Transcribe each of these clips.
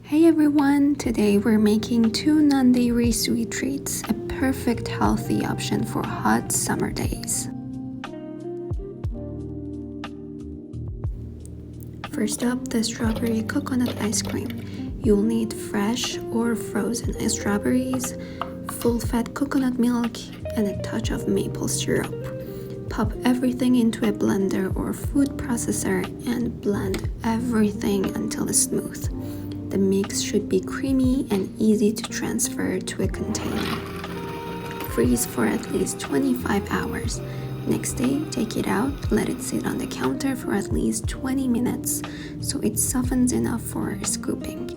Hey everyone, today we're making 2 non-dairy sweet treats, a perfect healthy option for hot summer days. First up, the strawberry coconut ice cream. You'll need fresh or frozen strawberries, full-fat coconut milk, and a touch of maple syrup. Pop everything into a blender or food processor and blend everything until it's smooth. The mix should be creamy and easy to transfer to a container. Freeze for at least 25 hours. Next day, take it out, let it sit on the counter for at least 20 minutes so it softens enough for scooping.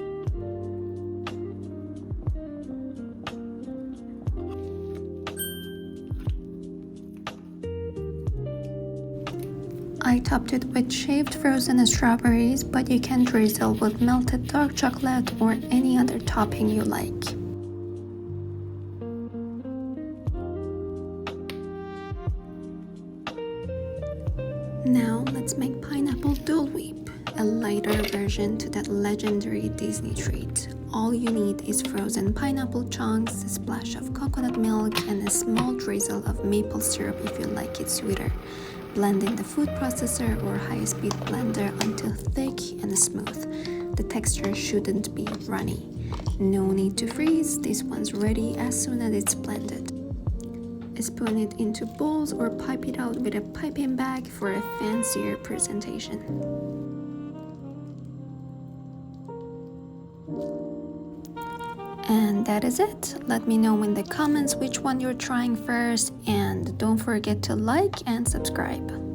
I topped it with shaved frozen strawberries, but you can drizzle with melted dark chocolate or any other topping you like. Now let's make pineapple Dole Whip, a lighter version to that legendary Disney treat. All you need is frozen pineapple chunks, a splash of coconut milk, and a small drizzle of maple syrup if you like it sweeter. Blend in the food processor or high-speed blender until thick and smooth. The texture shouldn't be runny. No need to freeze, this one's ready as soon as it's blended. Spoon it into bowls or pipe it out with a piping bag for a fancier presentation. And that is it. Let me know in the comments which one you're trying first, and don't forget to like and subscribe.